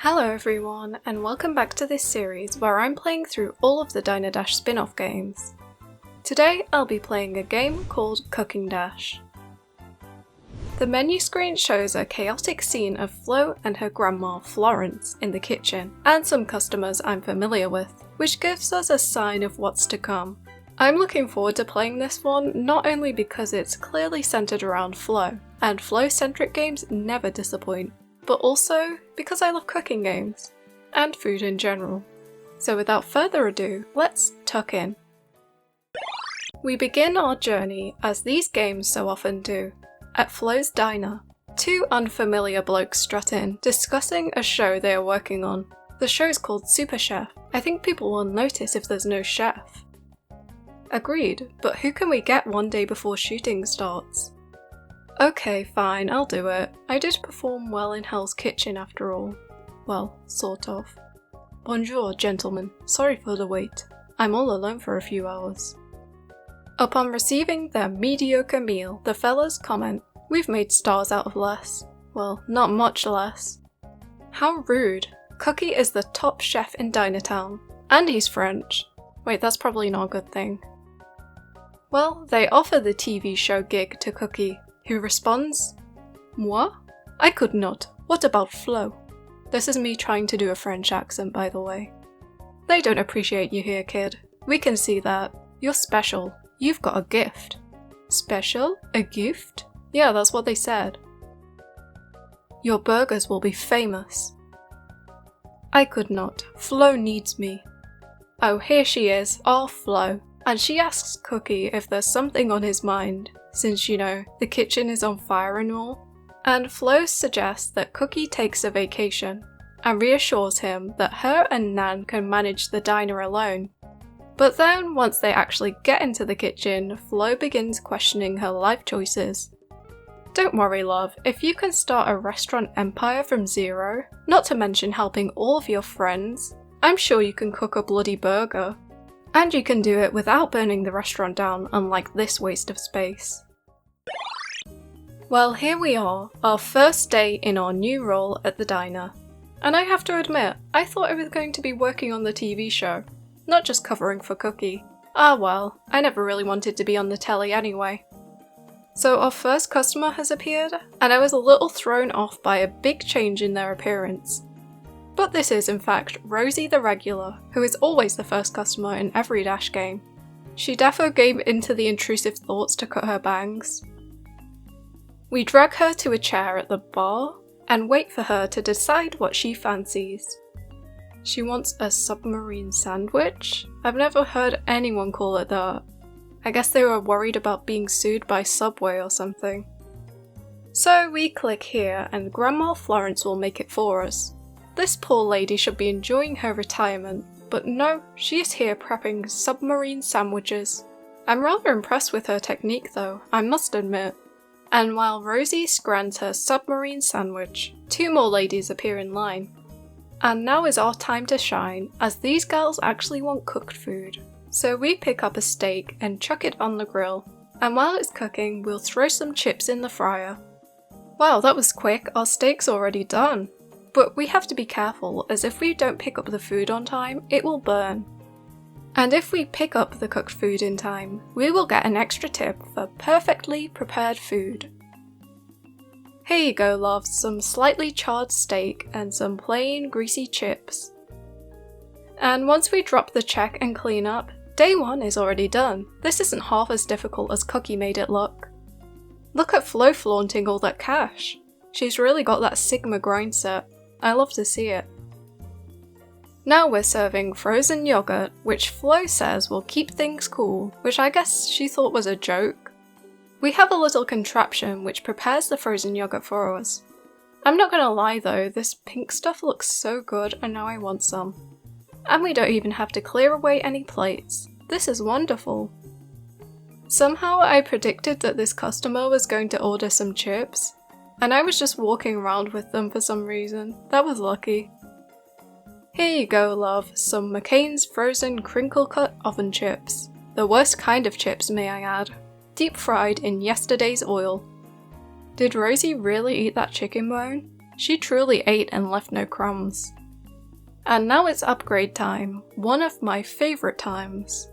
Hello everyone, and welcome back to this series where I'm playing through all of the Diner Dash spin-off games. Today I'll be playing a game called Cooking Dash. The menu screen shows a chaotic scene of Flo and her grandma Florence in the kitchen, and some customers I'm familiar with, which gives us a sign of what's to come. I'm looking forward to playing this one not only because it's clearly centered around Flo, and Flo-centric games never disappoint, but also because I love cooking games, and food in general. So without further ado, let's tuck in. We begin our journey, as these games so often do, at Flo's diner. Two unfamiliar blokes strut in, discussing a show they are working on. The show's called Super Chef. I think people will notice if there's no chef. Agreed, but who can we get one day before shooting starts? Okay, fine, I'll do it. I did perform well in Hell's Kitchen after all. Well, sort of. Bonjour, gentlemen. Sorry for the wait. I'm all alone for a few hours. Upon receiving their mediocre meal, the fellas comment, "We've made stars out of less." Well, not much less. How rude. Cookie is the top chef in Dinatown. And he's French. Wait, that's probably not a good thing. Well, they offer the TV show gig to Cookie, who responds, "Moi? I could not. What about Flo?" This is me trying to do a French accent, by the way. They don't appreciate you here, kid. We can see that. You're special. You've got a gift. Special? A gift? Yeah, that's what they said. Your burgers will be famous. I could not. Flo needs me. Oh, here she is, our Flo. And she asks Cookie if there's something on his mind, since, you know, the kitchen is on fire and all. And Flo suggests that Cookie takes a vacation, and reassures him that her and Nan can manage the diner alone. But then, once they actually get into the kitchen, Flo begins questioning her life choices. Don't worry, love, if you can start a restaurant empire from zero, not to mention helping all of your friends, I'm sure you can cook a bloody burger. And you can do it without burning the restaurant down, unlike this waste of space. Well, here we are, our first day in our new role at the diner. And I have to admit, I thought I was going to be working on the TV show, not just covering for Cookie. Ah well, I never really wanted to be on the telly anyway. So our first customer has appeared, and I was a little thrown off by a big change in their appearance. But this is in fact Rosie the regular, who is always the first customer in every Dash game. She defo gave into the intrusive thoughts to cut her bangs. We drag her to a chair at the bar, and wait for her to decide what she fancies. She wants a submarine sandwich? I've never heard anyone call it that. I guess they were worried about being sued by Subway or something. So we click here, and Grandma Florence will make it for us. This poor lady should be enjoying her retirement, but no, she is here prepping submarine sandwiches. I'm rather impressed with her technique though, I must admit. And while Rosie scrans her submarine sandwich, two more ladies appear in line. And now is our time to shine, as these gals actually want cooked food. So we pick up a steak and chuck it on the grill, and while it's cooking, we'll throw some chips in the fryer. Wow, that was quick, our steak's already done. But we have to be careful, as if we don't pick up the food on time, it will burn. And if we pick up the cooked food in time, we will get an extra tip for perfectly prepared food. Here you go, love, some slightly charred steak and some plain greasy chips. And once we drop the check and clean up, day one is already done. This isn't half as difficult as Cookie made it look. Look at Flo flaunting all that cash. She's really got that Sigma grind set. I love to see it. Now we're serving frozen yogurt, which Flo says will keep things cool, which I guess she thought was a joke. We have a little contraption which prepares the frozen yogurt for us. I'm not gonna lie though, this pink stuff looks so good and now I want some. And we don't even have to clear away any plates. This is wonderful. Somehow I predicted that this customer was going to order some chips, and I was just walking around with them for some reason. That was lucky. Here you go, love, some McCain's frozen crinkle-cut oven chips. The worst kind of chips, may I add. Deep fried in yesterday's oil. Did Rosie really eat that chicken bone? She truly ate and left no crumbs. And now it's upgrade time, one of my favourite times.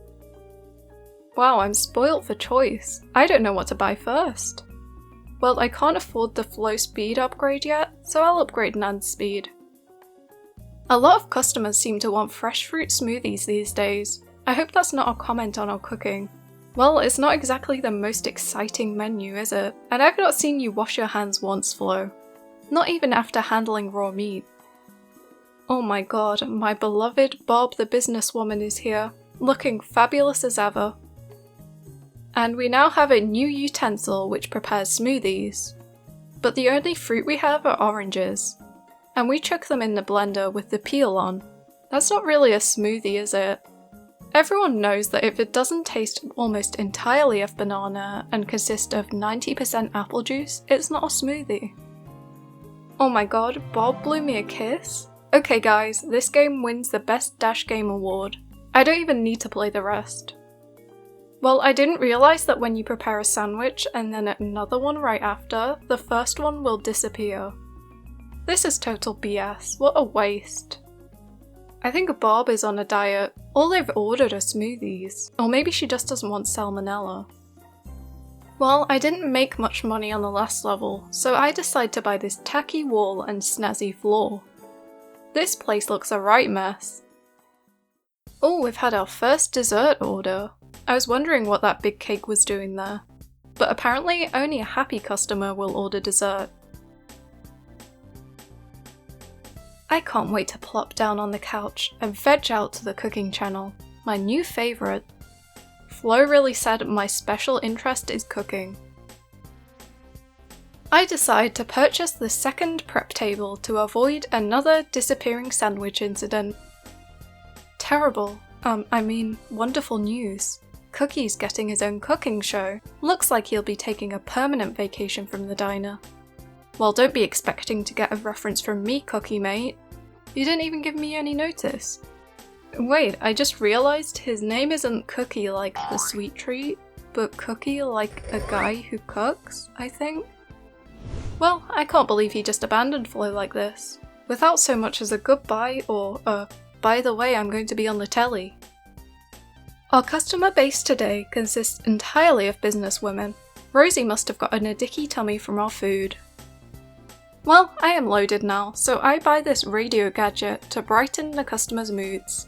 Wow, I'm spoilt for choice. I don't know what to buy first. Well, I can't afford the flow speed upgrade yet, so I'll upgrade Nan's speed. A lot of customers seem to want fresh fruit smoothies these days. I hope that's not a comment on our cooking. Well, it's not exactly the most exciting menu, is it? And I've not seen you wash your hands once, Flo. Not even after handling raw meat. Oh my god, my beloved Bob the businesswoman is here, looking fabulous as ever. And we now have a new utensil which prepares smoothies. But the only fruit we have are oranges. And we chuck them in the blender with the peel on. That's not really a smoothie, is it? Everyone knows that if it doesn't taste almost entirely of banana and consist of 90% apple juice, it's not a smoothie. Oh my god, Bob blew me a kiss? Okay guys, this game wins the Best Dash Game award. I don't even need to play the rest. Well, I didn't realise that when you prepare a sandwich and then another one right after, the first one will disappear. This is total BS, what a waste. I think Bob is on a diet. All they've ordered are smoothies. Or maybe she just doesn't want salmonella. Well, I didn't make much money on the last level, so I decide to buy this tacky wall and snazzy floor. This place looks a right mess. Oh, we've had our first dessert order. I was wondering what that big cake was doing there. But apparently only a happy customer will order dessert. I can't wait to plop down on the couch and veg out to the cooking channel, my new favourite. Flo really said my special interest is cooking. I decide to purchase the second prep table to avoid another disappearing sandwich incident. Terrible. Wonderful news. Cookie's getting his own cooking show. Looks like he'll be taking a permanent vacation from the diner. Well, don't be expecting to get a reference from me, Cookie mate. You didn't even give me any notice. Wait, I just realised his name isn't Cookie like the sweet treat, but Cookie like a guy who cooks, I think? Well, I can't believe he just abandoned Flo like this, without so much as a goodbye or by the way, I'm going to be on the telly. Our customer base today consists entirely of businesswomen. Rosie must have gotten a dicky tummy from our food. Well, I am loaded now, so I buy this radio gadget to brighten the customer's moods.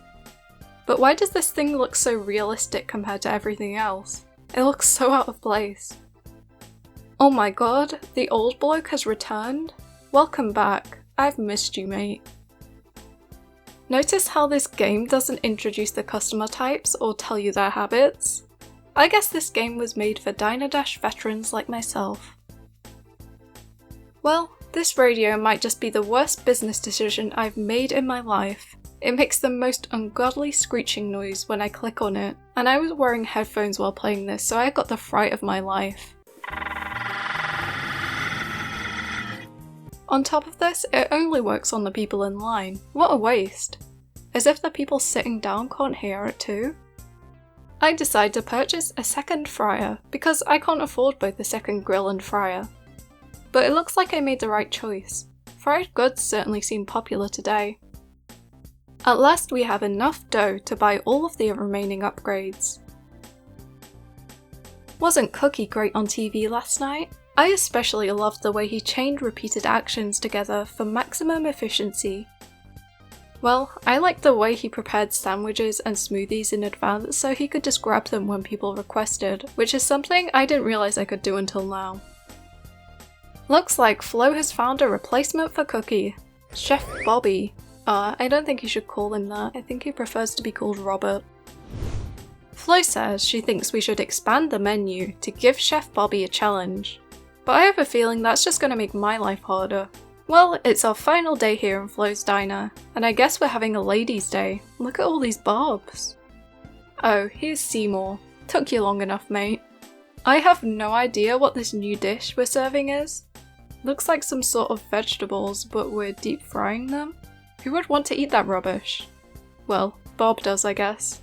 But why does this thing look so realistic compared to everything else? It looks so out of place. Oh my god, the old bloke has returned? Welcome back. I've missed you, mate. Notice how this game doesn't introduce the customer types or tell you their habits? I guess this game was made for Diner Dash veterans like myself. Well, this radio might just be the worst business decision I've made in my life. It makes the most ungodly screeching noise when I click on it, and I was wearing headphones while playing this, so I got the fright of my life. On top of this, it only works on the people in line. What a waste. As if the people sitting down can't hear it too. I decide to purchase a second fryer, because I can't afford both a second grill and fryer. But it looks like I made the right choice. Fried goods certainly seem popular today. At last we have enough dough to buy all of the remaining upgrades. Wasn't Cookie great on TV last night? I especially loved the way he chained repeated actions together for maximum efficiency. Well, I liked the way he prepared sandwiches and smoothies in advance so he could just grab them when people requested, which is something I didn't realise I could do until now. Looks like Flo has found a replacement for Cookie. Chef Bobby. I don't think you should call him that, I think he prefers to be called Robert. Flo says she thinks we should expand the menu to give Chef Bobby a challenge. But I have a feeling that's just going to make my life harder. Well, it's our final day here in Flo's Diner, and I guess we're having a ladies' day. Look at all these barbs. Oh, here's Seymour. Took you long enough, mate. I have no idea what this new dish we're serving is. Looks like some sort of vegetables, but we're deep frying them? Who would want to eat that rubbish? Well, Bob does, I guess.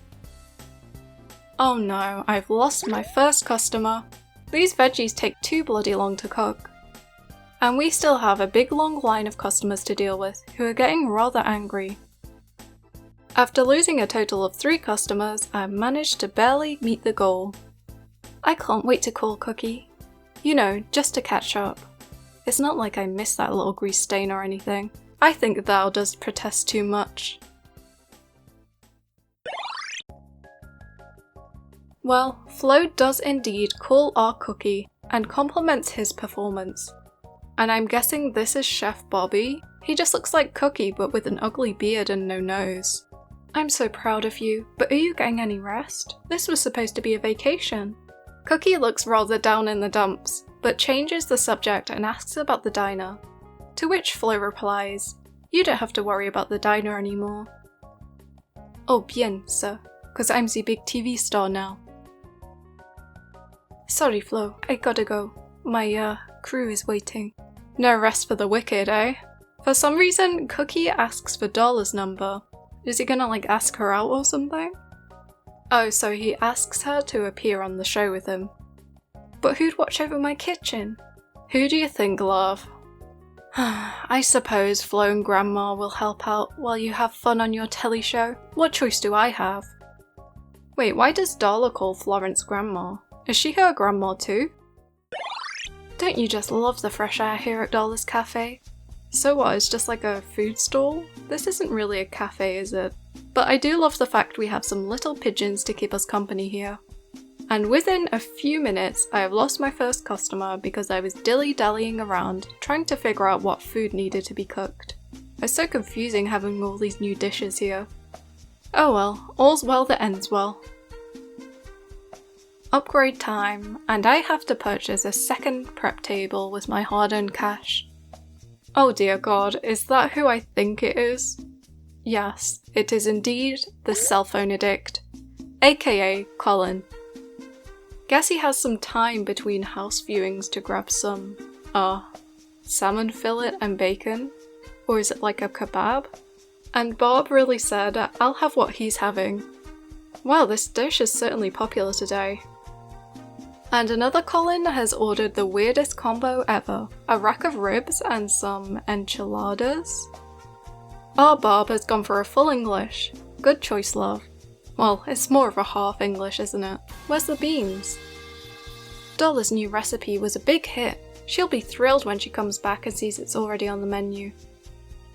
Oh no, I've lost my first customer. These veggies take too bloody long to cook. And we still have a big long line of customers to deal with who are getting rather angry. After losing a total of 3 customers, I managed to barely meet the goal. I can't wait to call Cookie. You know, just to catch up. It's not like I miss that little grease stain or anything. I think Thou does protest too much. Well, Flo does indeed call our Cookie and compliments his performance. And I'm guessing this is Chef Bobby? He just looks like Cookie but with an ugly beard and no nose. I'm so proud of you, but are you getting any rest? This was supposed to be a vacation. Cookie looks rather down in the dumps, but changes the subject and asks about the diner. To which Flo replies, "You don't have to worry about the diner anymore." "Oh bien, sir, cause I'm the big TV star now." "Sorry Flo, I gotta go. My crew is waiting." No rest for the wicked, eh? For some reason, Cookie asks for Darla's number. Is he gonna like ask her out or something? Oh, so he asks her to appear on the show with him. But who'd watch over my kitchen? Who do you think, love? I suppose Flo and Grandma will help out while you have fun on your telly show. What choice do I have? Wait, why does Darla call Florence Grandma? Is she her grandma too? Don't you just love the fresh air here at Darla's Cafe? So what, it's just like a food stall? This isn't really a cafe, is it? But I do love the fact we have some little pigeons to keep us company here. And within a few minutes, I have lost my first customer because I was dilly-dallying around, trying to figure out what food needed to be cooked. It's so confusing having all these new dishes here. Oh well, all's well that ends well. Upgrade time, and I have to purchase a second prep table with my hard-earned cash. Oh dear god, is that who I think it is? Yes, it is indeed the cell phone addict, aka Colin. Guess he has some time between house viewings to grab some, salmon fillet and bacon? Or is it like a kebab? And Bob really said, I'll have what he's having. Wow, this dish is certainly popular today. And another Colin has ordered the weirdest combo ever, a rack of ribs and some enchiladas. Our Bob has gone for a full English. Good choice, love. Well, it's more of a half English, isn't it? Where's the beans? Darla's new recipe was a big hit. She'll be thrilled when she comes back and sees it's already on the menu.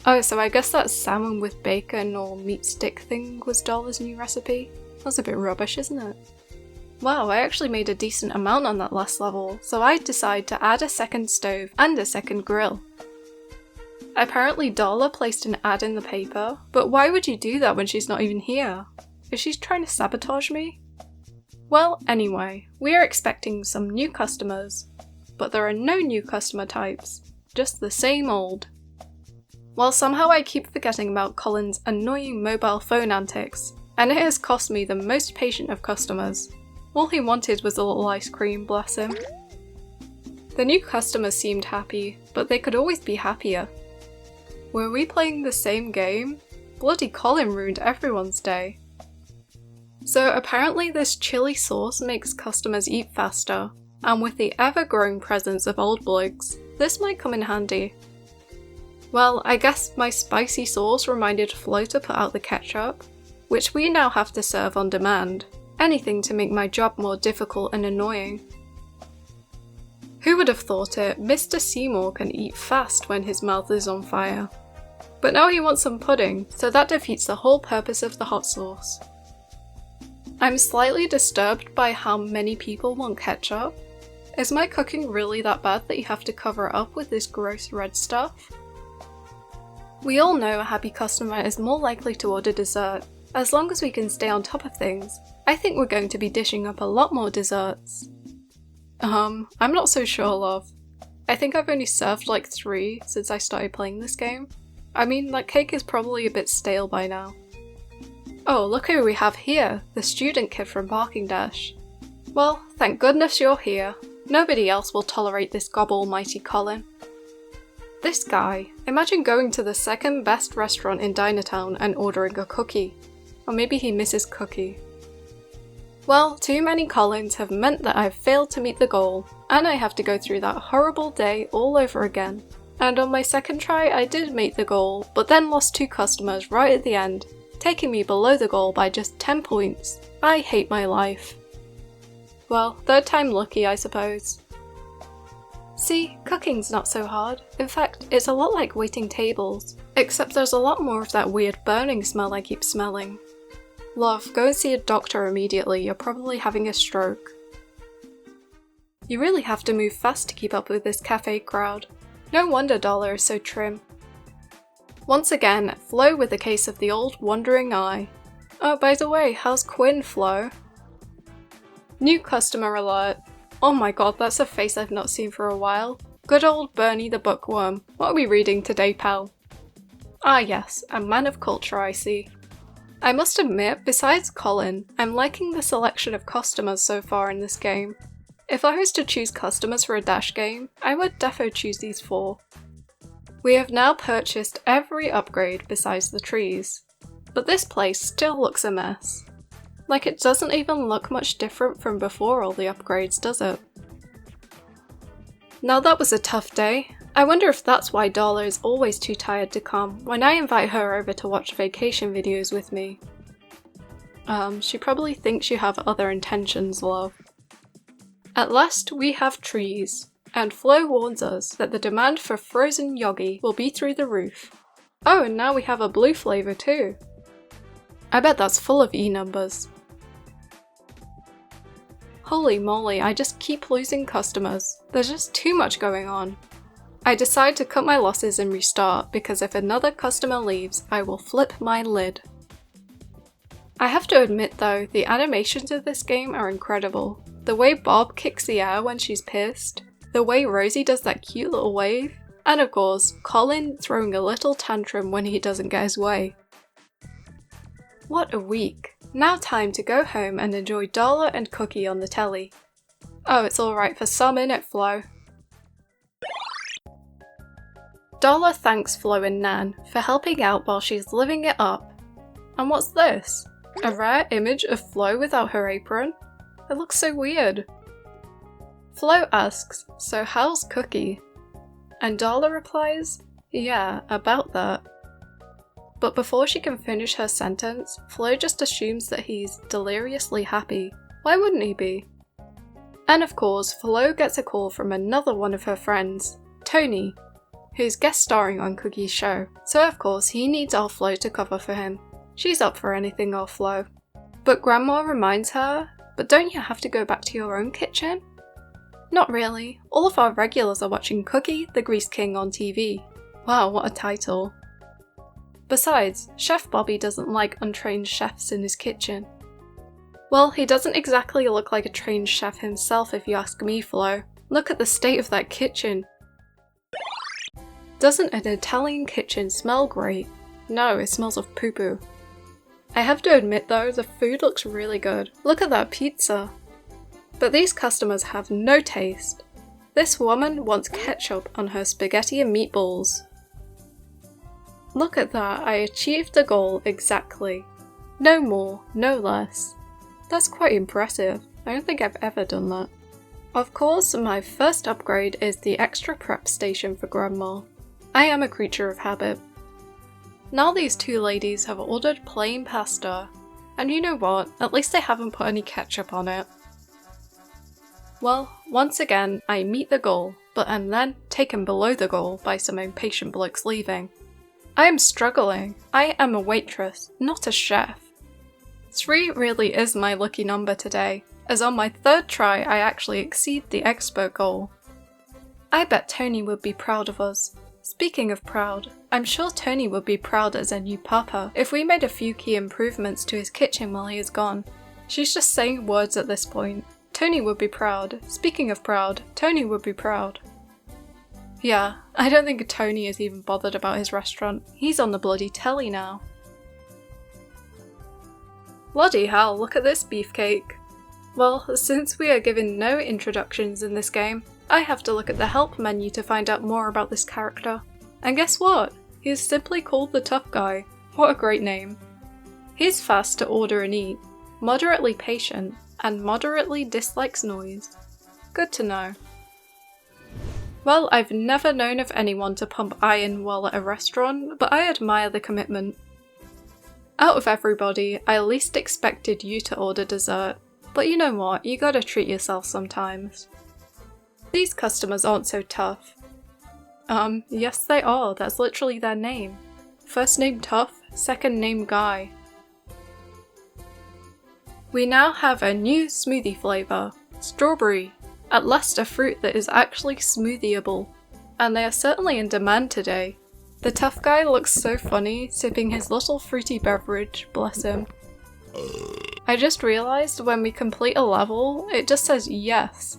Oh, so I guess that salmon with bacon or meat stick thing was Darla's new recipe? That's a bit rubbish, isn't it? Wow, I actually made a decent amount on that last level, so I decide to add a second stove and a second grill. Apparently Darla placed an ad in the paper, but why would you do that when she's not even here? Is she trying to sabotage me? Well, anyway, we are expecting some new customers, but there are no new customer types, just the same old. Well, somehow I keep forgetting about Colin's annoying mobile phone antics, and it has cost me the most patient of customers. All he wanted was a little ice cream, bless him. The new customers seemed happy, but they could always be happier. Were we playing the same game? Bloody Colin ruined everyone's day. So apparently this chili sauce makes customers eat faster, and with the ever-growing presence of old blogs, this might come in handy. Well, I guess my spicy sauce reminded Flo to put out the ketchup, which we now have to serve on demand. Anything to make my job more difficult and annoying. Who would have thought it, Mr. Seymour can eat fast when his mouth is on fire. But now he wants some pudding, so that defeats the whole purpose of the hot sauce. I'm slightly disturbed by how many people want ketchup. Is my cooking really that bad that you have to cover it up with this gross red stuff? We all know a happy customer is more likely to order dessert. As long as we can stay on top of things, I think we're going to be dishing up a lot more desserts. I'm not so sure, love. I think I've only served like 3 since I started playing this game. I mean, that cake is probably a bit stale by now. Oh, look who we have here, the student kid from Barking Dash. Well, thank goodness you're here. Nobody else will tolerate this gob-almighty Colin. This guy, imagine going to the second best restaurant in Dinatown and ordering a cookie. Or maybe he misses Cookie. Well, too many Collins have meant that I've failed to meet the goal, and I have to go through that horrible day all over again. And on my second try I did meet the goal, but then lost 2 customers right at the end, taking me below the goal by just 10 points. I hate my life. Well, third time lucky, I suppose. See, cooking's not so hard. In fact, it's a lot like waiting tables, except there's a lot more of that weird burning smell I keep smelling. Love, go and see a doctor immediately, you're probably having a stroke. You really have to move fast to keep up with this cafe crowd. No wonder Darla is so trim. Once again, Flo with a case of the old wandering eye. Oh, by the way, how's Quinn, Flo? New customer alert. Oh my god, that's a face I've not seen for a while. Good old Bernie the bookworm. What are we reading today, pal? Ah yes, a man of culture, I see. I must admit, besides Colin, I'm liking the selection of customers so far in this game. If I was to choose customers for a Dash game, I would defo choose these 4. We have now purchased every upgrade besides the trees, but this place still looks a mess. Like it doesn't even look much different from before all the upgrades, does it? Now that was a tough day. I wonder if that's why Darla is always too tired to come when I invite her over to watch vacation videos with me. She probably thinks you have other intentions, love. At last we have trees, and Flo warns us that the demand for frozen yogi will be through the roof. Oh, and now we have a blue flavour too. I bet that's full of E numbers. Holy moly, I just keep losing customers. There's just too much going on. I decide to cut my losses and restart because if another customer leaves, I will flip my lid. I have to admit though, the animations of this game are incredible. The way Bob kicks the air when she's pissed, the way Rosie does that cute little wave, and of course, Colin throwing a little tantrum when he doesn't get his way. What a week. Now time to go home and enjoy Darla and Cookie on the telly. Oh, it's alright for some, innit, Flo? Darla thanks Flo and Nan for helping out while she's living it up. And what's this? A rare image of Flo without her apron? It looks so weird. Flo asks, so how's Cookie? And Darla replies, yeah, about that. But before she can finish her sentence, Flo just assumes that he's deliriously happy. Why wouldn't he be? And of course, Flo gets a call from another one of her friends, Tony, who's guest starring on Cookie's show, so of course he needs our Flo to cover for him. She's up for anything, our Flo. But Grandma reminds her, but don't you have to go back to your own kitchen? Not really. All of our regulars are watching Cookie, the Grease King on TV. Wow, what a title. Besides, Chef Bobby doesn't like untrained chefs in his kitchen. Well, he doesn't exactly look like a trained chef himself if you ask me, Flo. Look at the state of that kitchen. Doesn't an Italian kitchen smell great? No, it smells of poo-poo. I have to admit though, the food looks really good. Look at that pizza. But these customers have no taste. This woman wants ketchup on her spaghetti and meatballs. Look at that, I achieved the goal exactly. No more, no less. That's quite impressive. I don't think I've ever done that. Of course, my first upgrade is the extra prep station for Grandma. I am a creature of habit. Now these 2 ladies have ordered plain pasta, and you know what, at least they haven't put any ketchup on it. Well, once again, I meet the goal, but am then taken below the goal by some impatient blokes leaving. I am struggling. I am a waitress, not a chef. 3 really is my lucky number today, as on my 3rd try I actually exceed the expert goal. I bet Tony would be proud of us. Speaking of proud, I'm sure Tony would be proud as a new papa if we made a few key improvements to his kitchen while he is gone. She's just saying words at this point. Tony would be proud. Speaking of proud, Tony would be proud. Yeah, I don't think Tony is even bothered about his restaurant. He's on the bloody telly now. Bloody hell, look at this beefcake. Well, since we are given no introductions in this game, I have to look at the help menu to find out more about this character. And guess what? He is simply called the Tough Guy. What a great name. He's fast to order and eat, moderately patient, and moderately dislikes noise. Good to know. Well, I've never known of anyone to pump iron while at a restaurant, but I admire the commitment. Out of everybody, I least expected you to order dessert, but you know what, you gotta treat yourself sometimes. These customers aren't so tough. Yes they are, that's literally their name. First name Tough, second name Guy. We now have a new smoothie flavour, strawberry. At last a fruit that is actually smoothieable. And they are certainly in demand today. The tough guy looks so funny, sipping his little fruity beverage, bless him. I just realised when we complete a level, it just says yes.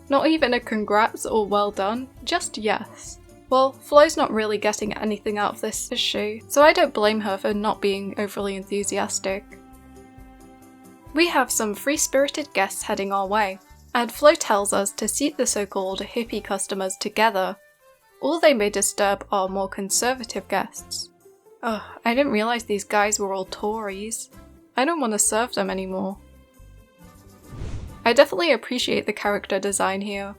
Not even a congrats or well done, just yes. Well, Flo's not really getting anything out of this, is she? So I don't blame her for not being overly enthusiastic. We have some free-spirited guests heading our way, and Flo tells us to seat the so-called hippie customers together. All they may disturb are more conservative guests. Ugh, I didn't realise these guys were all Tories. I don't want to serve them anymore. I definitely appreciate the character design here.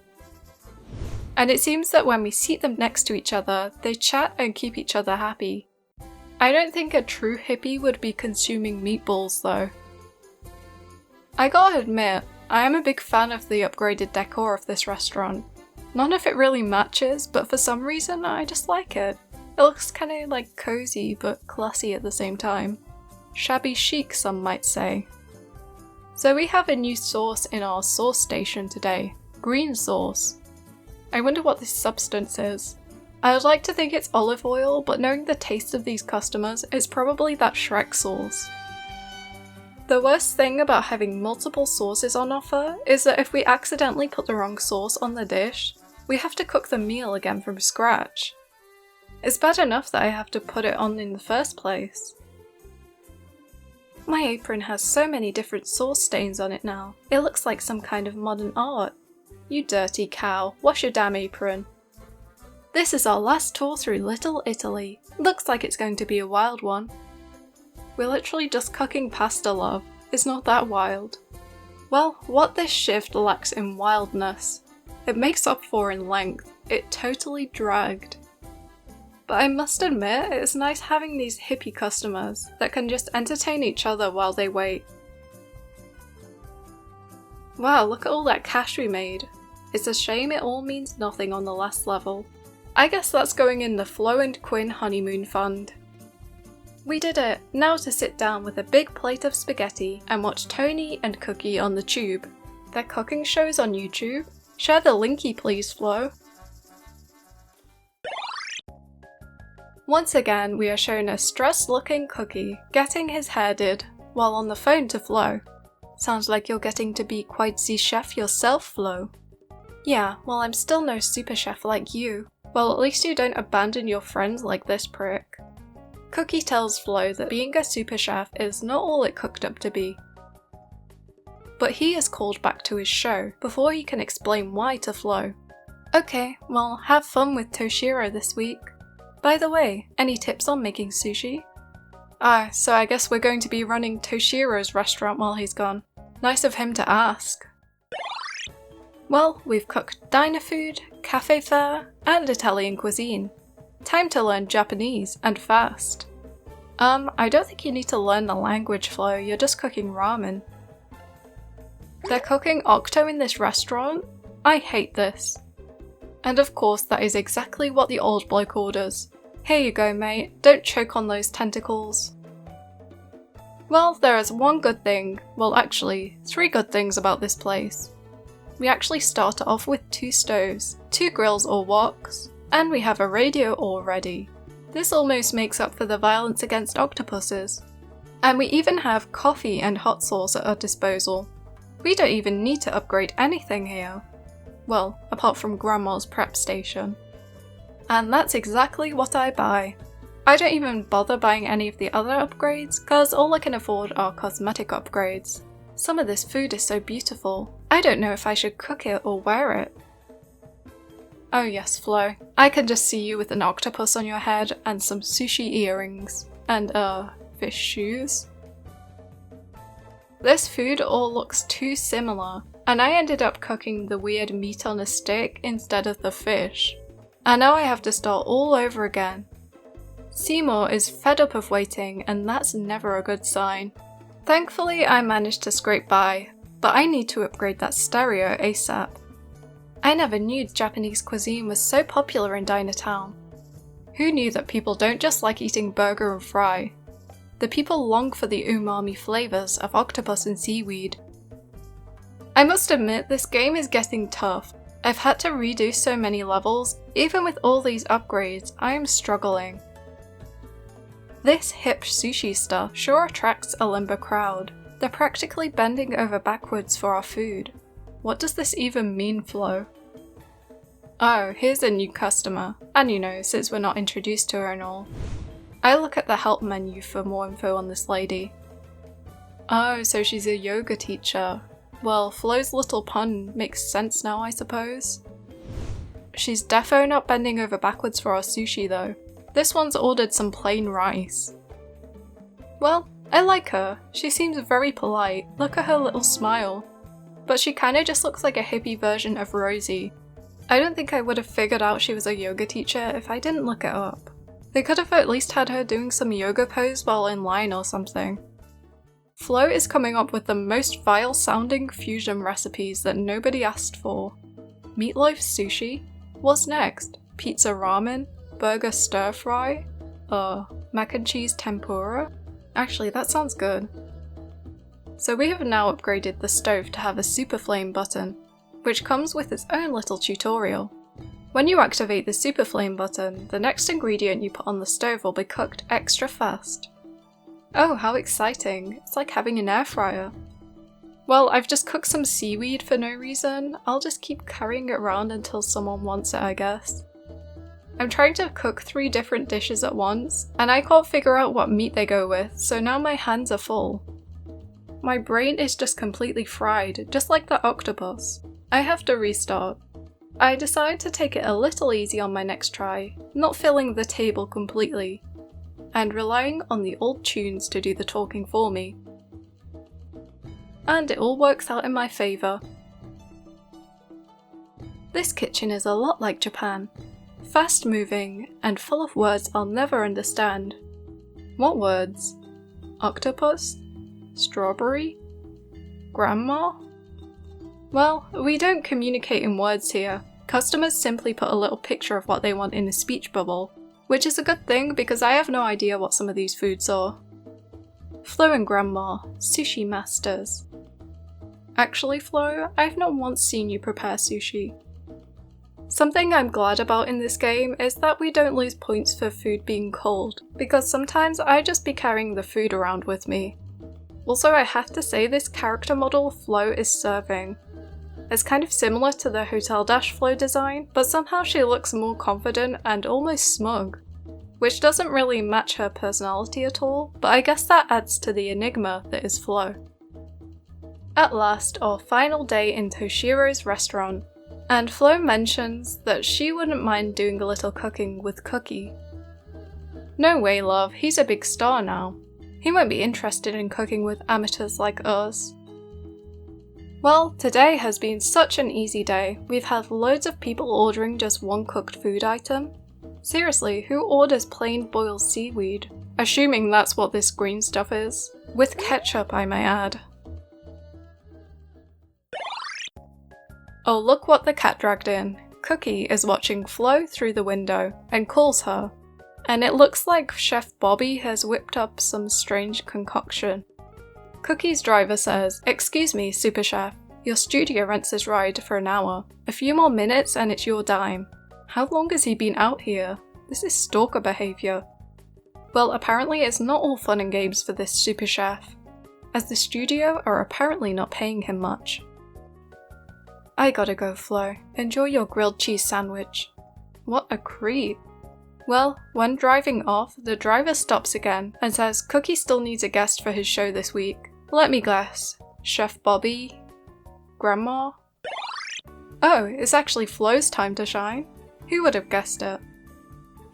And it seems that when we seat them next to each other, they chat and keep each other happy. I don't think a true hippie would be consuming meatballs though. I gotta admit, I am a big fan of the upgraded decor of this restaurant. None of it really matches, but for some reason I just like it. It looks kinda like cozy but classy at the same time. Shabby chic, some might say. So we have a new sauce in our sauce station today. Green sauce. I wonder what this substance is. I would like to think it's olive oil, but knowing the taste of these customers, it's probably that Shrek sauce. The worst thing about having multiple sauces on offer is that if we accidentally put the wrong sauce on the dish, we have to cook the meal again from scratch. It's bad enough that I have to put it on in the first place. My apron has so many different sauce stains on it now, it looks like some kind of modern art. You dirty cow, wash your damn apron. This is our last tour through Little Italy. Looks like it's going to be a wild one. We're literally just cooking pasta, love. It's not that wild. Well, what this shift lacks in wildness, it makes up for in length. It totally dragged. But I must admit, it's nice having these hippie customers that can just entertain each other while they wait. Wow, look at all that cash we made. It's a shame it all means nothing on the last level. I guess that's going in the Flo and Quinn honeymoon fund. We did it! Now to sit down with a big plate of spaghetti and watch Tony and Cookie on the tube. Their cooking shows on YouTube? Share the linky please, Flo. Once again, we are shown a stressed looking Cookie getting his hair did while on the phone to Flo. Sounds like you're getting to be quite the chef yourself, Flo. Yeah, well I'm still no super chef like you. Well, at least you don't abandon your friends like this prick. Cookie tells Flo that being a super chef is not all it cooked up to be. But he is called back to his show before he can explain why to Flo. Okay, well have fun with Toshiro this week. By the way, any tips on making sushi? Ah, so I guess we're going to be running Toshiro's restaurant while he's gone. Nice of him to ask. Well, we've cooked diner food, cafe fare, and Italian cuisine. Time to learn Japanese, and fast. I don't think you need to learn the language, Flo, you're just cooking ramen. They're cooking octo in this restaurant? I hate this. And of course that is exactly what the old bloke orders. Here you go mate, don't choke on those tentacles. Well, there is one good thing, well actually, 3 good things about this place. We actually start off with 2 stoves, 2 grills or woks, and we have a radio already. This almost makes up for the violence against octopuses. And we even have coffee and hot sauce at our disposal. We don't even need to upgrade anything here. Well, apart from Grandma's prep station. And that's exactly what I buy. I don't even bother buying any of the other upgrades, cause all I can afford are cosmetic upgrades. Some of this food is so beautiful, I don't know if I should cook it or wear it. Oh yes, Flo, I can just see you with an octopus on your head and some sushi earrings. And fish shoes. This food all looks too similar. and I ended up cooking the weird meat on a stick instead of the fish. And now I have to start all over again. Seymour is fed up of waiting, and that's never a good sign. Thankfully, I managed to scrape by, but I need to upgrade that stereo ASAP. I never knew Japanese cuisine was so popular in Dinatown. Who knew that people don't just like eating burger and fry? The people long for the umami flavours of octopus and seaweed. I must admit, this game is getting tough. I've had to redo so many levels, even with all these upgrades, I am struggling. This hip sushi stuff sure attracts a limber crowd. They're practically bending over backwards for our food. What does this even mean, Flo? Oh, here's a new customer, and you know, since we're not introduced to her and all. I look at the help menu for more info on this lady. Oh, so she's a yoga teacher. Well, Flo's little pun makes sense now, I suppose. She's defo not bending over backwards for our sushi though. This one's ordered some plain rice. Well, I like her. She seems very polite. Look at her little smile. But she kinda just looks like a hippie version of Rosie. I don't think I would have figured out she was a yoga teacher if I didn't look it up. They could have at least had her doing some yoga pose while in line or something. Flo is coming up with the most vile sounding fusion recipes that nobody asked for. Meatloaf sushi? What's next? Pizza ramen? Burger stir fry? Mac and cheese tempura? Actually, that sounds good. So we have now upgraded the stove to have a super flame button, which comes with its own little tutorial. When you activate the super flame button, the next ingredient you put on the stove will be cooked extra fast. Oh, how exciting! It's like having an air fryer. Well, I've just cooked some seaweed for no reason. I'll just keep carrying it around until someone wants it, I guess. I'm trying to cook 3 different dishes at once, and I can't figure out what meat they go with, so now my hands are full. My brain is just completely fried, just like the octopus. I have to restart. I decide to take it a little easy on my next try, not filling the table completely, and relying on the old tunes to do the talking for me. And it all works out in my favour. This kitchen is a lot like Japan. Fast moving and full of words I'll never understand. What words? Octopus? Strawberry? Grandma? Well, we don't communicate in words here. Customers simply put a little picture of what they want in a speech bubble, which is a good thing because I have no idea what some of these foods are. Flo and Grandma, sushi masters. Actually, Flo, I've not once seen you prepare sushi. Something I'm glad about in this game is that we don't lose points for food being cold, because sometimes I just be carrying the food around with me. Also, I have to say this character model Flo is serving. It's kind of similar to the Hotel Dash Flo design, but somehow she looks more confident and almost smug, which doesn't really match her personality at all, but I guess that adds to the enigma that is Flo. At last, our final day in Toshiro's restaurant, and Flo mentions that she wouldn't mind doing a little cooking with Cookie. No way, love, he's a big star now. He won't be interested in cooking with amateurs like us. Well, today has been such an easy day. We've had loads of people ordering just one cooked food item. Seriously, who orders plain boiled seaweed? Assuming that's what this green stuff is. With ketchup, I may add. Oh, look what the cat dragged in. Cookie is watching Flo through the window and calls her. And it looks like Chef Bobby has whipped up some strange concoction. Cookie's driver says, "Excuse me, Super Chef, your studio rents his ride for an hour. A few more minutes and it's your dime." How long has he been out here? This is stalker behaviour. Well, apparently it's not all fun and games for this Super Chef, as the studio are apparently not paying him much. I gotta go, Flo. Enjoy your grilled cheese sandwich. What a creep. Well, when driving off, the driver stops again and says Cookie still needs a guest for his show this week. Let me guess. Chef Bobby? Grandma? Oh, it's actually Flo's time to shine. Who would have guessed it?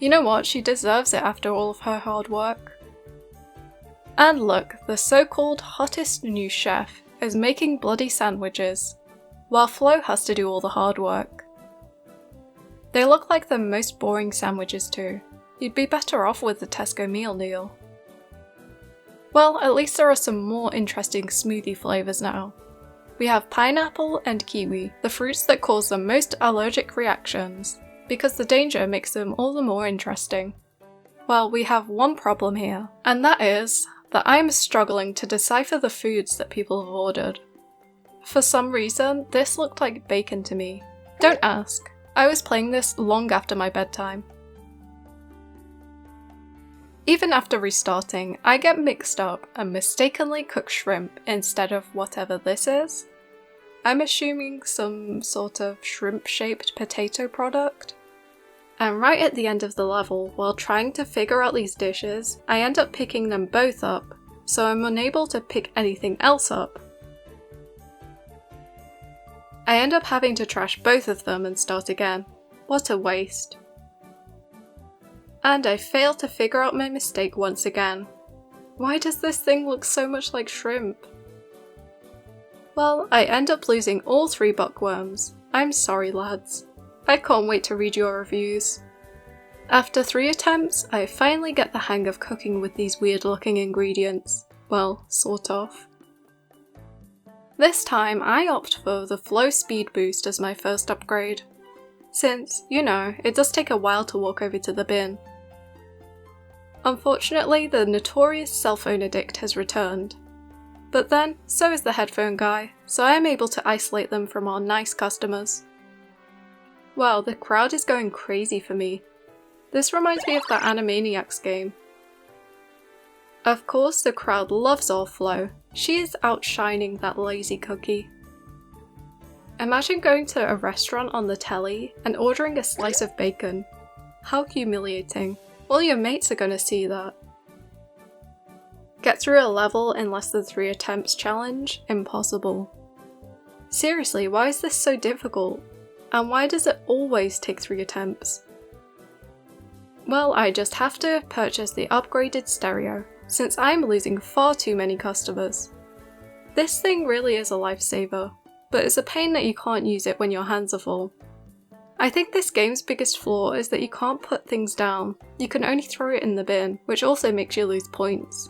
You know what, she deserves it after all of her hard work. And look, the so-called hottest new chef is making bloody sandwiches. while Flo has to do all the hard work. They look like the most boring sandwiches too. You'd be better off with the Tesco meal deal. Well, at least there are some more interesting smoothie flavours now. We have pineapple and kiwi, the fruits that cause the most allergic reactions, because the danger makes them all the more interesting. Well, we have one problem here, and that is that I'm struggling to decipher the foods that people have ordered. For some reason, this looked like bacon to me. Don't ask. I was playing this long after my bedtime. Even after restarting, I get mixed up and mistakenly cook shrimp instead of whatever this is. I'm assuming some sort of shrimp-shaped potato product. And right at the end of the level, while trying to figure out these dishes, I end up picking them both up, so I'm unable to pick anything else up. I end up having to trash both of them and start again. What a waste. And I fail to figure out my mistake once again. Why does this thing look so much like shrimp? Well, I end up losing all 3 buckworms. I'm sorry, lads. I can't wait to read your reviews. After 3 attempts, I finally get the hang of cooking with these weird looking ingredients. Well, sort of. This time I opt for the Flow Speed Boost as my first upgrade. Since, you know, it does take a while to walk over to the bin. Unfortunately, the notorious cell phone addict has returned. But then, so is the headphone guy, so I am able to isolate them from our nice customers. Wow, the crowd is going crazy for me. This reminds me of that Animaniacs game. Of course, the crowd loves our Flo. She is outshining that lazy cookie. Imagine going to a restaurant on the telly and ordering a slice of bacon. How humiliating. All your mates are gonna see that. Get through a level in less than 3 attempts challenge? Impossible. Seriously, why is this so difficult? And why does it always take 3 attempts? Well, I just have to purchase the upgraded stereo, since I'm losing far too many customers. This thing really is a lifesaver, but it's a pain that you can't use it when your hands are full. I think this game's biggest flaw is that you can't put things down, you can only throw it in the bin, which also makes you lose points.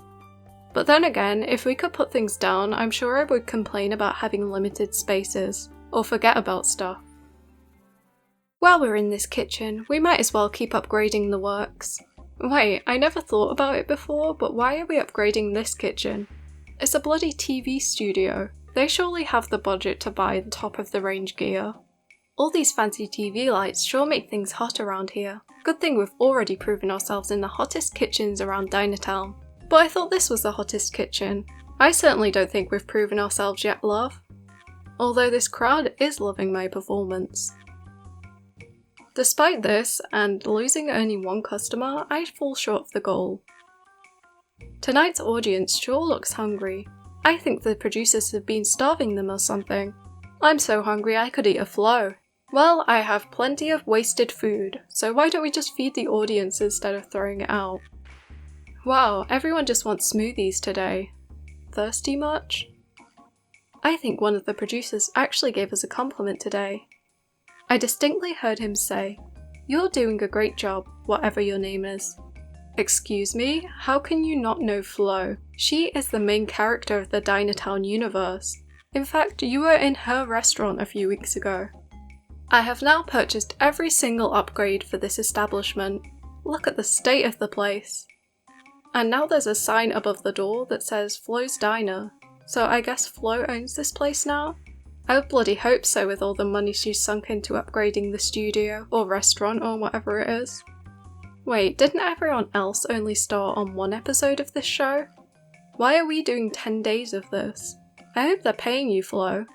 But then again, if we could put things down, I'm sure I would complain about having limited spaces, or forget about stuff. While we're in this kitchen, we might as well keep upgrading the works. Wait, I never thought about it before, but why are we upgrading this kitchen? It's a bloody TV studio. They surely have the budget to buy the top of the range gear. All these fancy TV lights sure make things hot around here. Good thing we've already proven ourselves in the hottest kitchens around Dinatown. But I thought this was the hottest kitchen. I certainly don't think we've proven ourselves yet, love. Although this crowd is loving my performance. Despite this, and losing only 1 customer, I fall short of the goal. Tonight's audience sure looks hungry. I think the producers have been starving them or something. I'm so hungry I could eat a Flo. Well, I have plenty of wasted food, so why don't we just feed the audience instead of throwing it out? Wow, everyone just wants smoothies today. Thirsty much? I think one of the producers actually gave us a compliment today. I distinctly heard him say, "You're doing a great job, whatever your name is." Excuse me? How can you not know Flo? She is the main character of the Dinatown universe. In fact, you were in her restaurant a few weeks ago. I have now purchased every single upgrade for this establishment. Look at the state of the place. And now there's a sign above the door that says Flo's Diner, so I guess Flo owns this place now? I would bloody hope so with all the money she's sunk into upgrading the studio, or restaurant, or whatever it is. Wait, didn't everyone else only star on 1 episode of this show? Why are we doing 10 days of this? I hope they're paying you, Flo.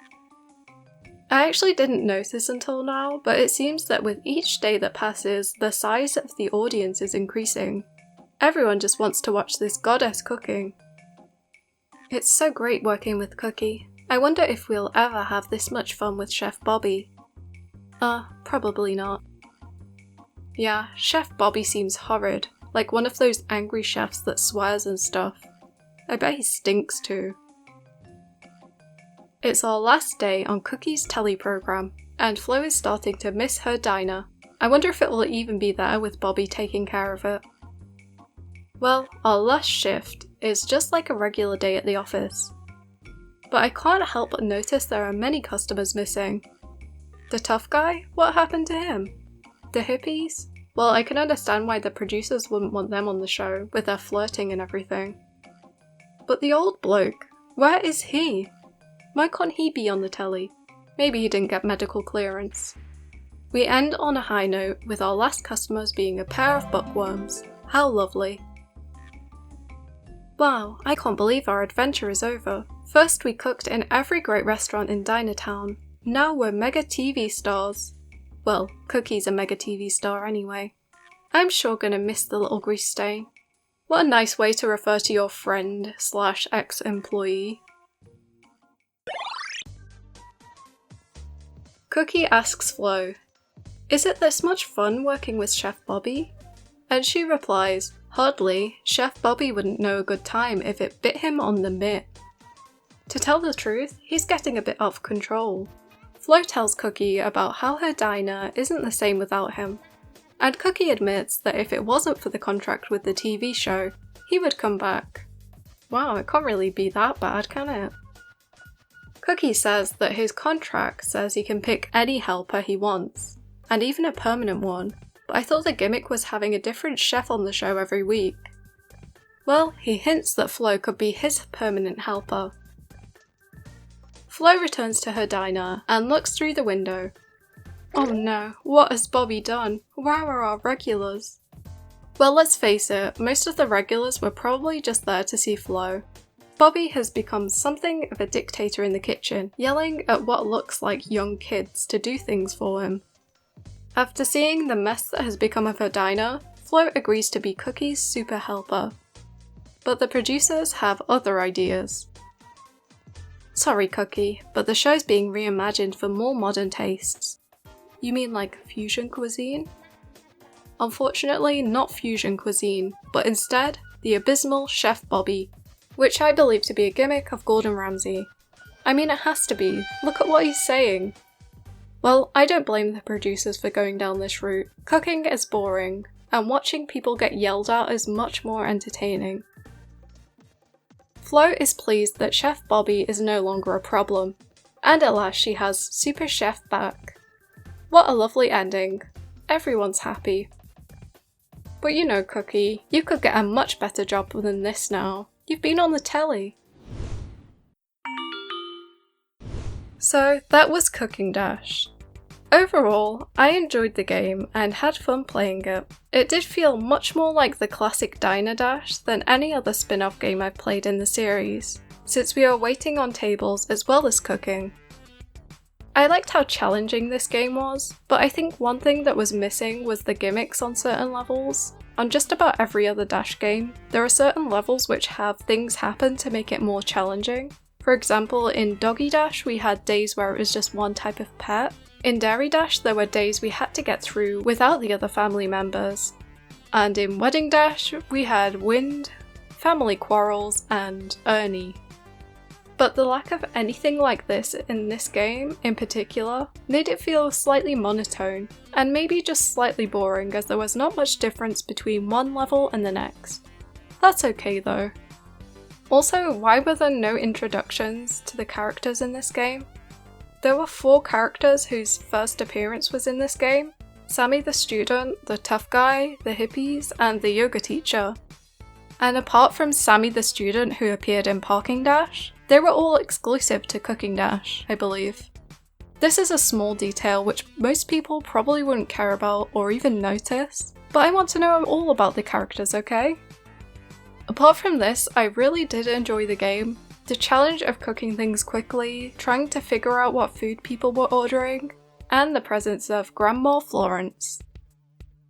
I actually didn't notice until now, but it seems that with each day that passes, the size of the audience is increasing. Everyone just wants to watch this goddess cooking. It's so great working with Cookie. I wonder if we'll ever have this much fun with Chef Bobby. Probably not. Yeah, Chef Bobby seems horrid, like one of those angry chefs that swears and stuff. I bet he stinks too. It's our last day on Cookie's telly program, and Flo is starting to miss her diner. I wonder if it will even be there with Bobby taking care of it. Well, our last shift is just like a regular day at the office. But I can't help but notice there are many customers missing. The tough guy? What happened to him? The hippies? Well, I can understand why the producers wouldn't want them on the show, with their flirting and everything. But the old bloke, where is he? Why can't he be on the telly? Maybe he didn't get medical clearance. We end on a high note, with our last customers being a pair of bookworms. How lovely. Wow, I can't believe our adventure is over. First we cooked in every great restaurant in Dinatown. Now we're mega TV stars. Well, Cookie's a mega TV star anyway. I'm sure gonna miss the little grease stain. What a nice way to refer to your friend / ex-employee. Cookie asks Flo, "Is it this much fun working with Chef Bobby?" And she replies, "Hardly. Chef Bobby wouldn't know a good time if it bit him on the mitt." To tell the truth, he's getting a bit off control. Flo tells Cookie about how her diner isn't the same without him, and Cookie admits that if it wasn't for the contract with the TV show, he would come back. Wow, it can't really be that bad, can it? Cookie says that his contract says he can pick any helper he wants, and even a permanent one, but I thought the gimmick was having a different chef on the show every week. Well, he hints that Flo could be his permanent helper. Flo returns to her diner and looks through the window. Oh no, what has Bobby done? Where are our regulars? Well, let's face it, most of the regulars were probably just there to see Flo. Bobby has become something of a dictator in the kitchen, yelling at what looks like young kids to do things for him. After seeing the mess that has become of her diner, Flo agrees to be Cookie's super helper. But the producers have other ideas. Sorry Cookie, but the show's being reimagined for more modern tastes. You mean like fusion cuisine? Unfortunately, not fusion cuisine, but instead, the abysmal Chef Bobby, which I believe to be a gimmick of Gordon Ramsay. I mean, it has to be. Look at what he's saying. Well, I don't blame the producers for going down this route. Cooking is boring, and watching people get yelled at is much more entertaining. Flo is pleased that Chef Bobby is no longer a problem, and at last she has Super Chef back. What a lovely ending. Everyone's happy. But you know, Cookie, you could get a much better job than this now. You've been on the telly. So that was Cooking Dash. Overall, I enjoyed the game and had fun playing it. It did feel much more like the classic Diner Dash than any other spin-off game I've played in the series, since we are waiting on tables as well as cooking. I liked how challenging this game was, but I think one thing that was missing was the gimmicks on certain levels. On just about every other Dash game, there are certain levels which have things happen to make it more challenging. For example, in Doggy Dash we had days where it was just one type of pet. In Dairy Dash there were days we had to get through without the other family members. And in Wedding Dash we had wind, family quarrels, and Ernie. But the lack of anything like this in this game, in particular, made it feel slightly monotone, and maybe just slightly boring as there was not much difference between one level and the next. That's okay though. Also, why were there no introductions to the characters in this game? There were 4 characters whose first appearance was in this game: Sammy the student, the tough guy, the hippies, and the yoga teacher. And apart from Sammy the student who appeared in Parking Dash, they were all exclusive to Cooking Dash, I believe. This is a small detail which most people probably wouldn't care about or even notice, but I want to know all about the characters, okay? Apart from this, I really did enjoy the game. The challenge of cooking things quickly, trying to figure out what food people were ordering, and the presence of Grandma Florence.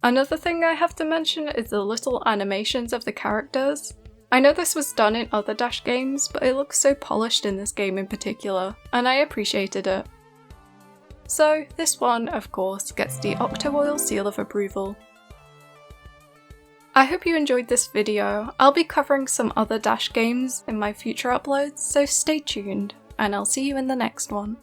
Another thing I have to mention is the little animations of the characters. I know this was done in other Dash games, but it looks so polished in this game in particular, and I appreciated it. So this one, of course, gets the Octo-Oil seal of approval. I hope you enjoyed this video. I'll be covering some other Dash games in my future uploads, so stay tuned, and I'll see you in the next one.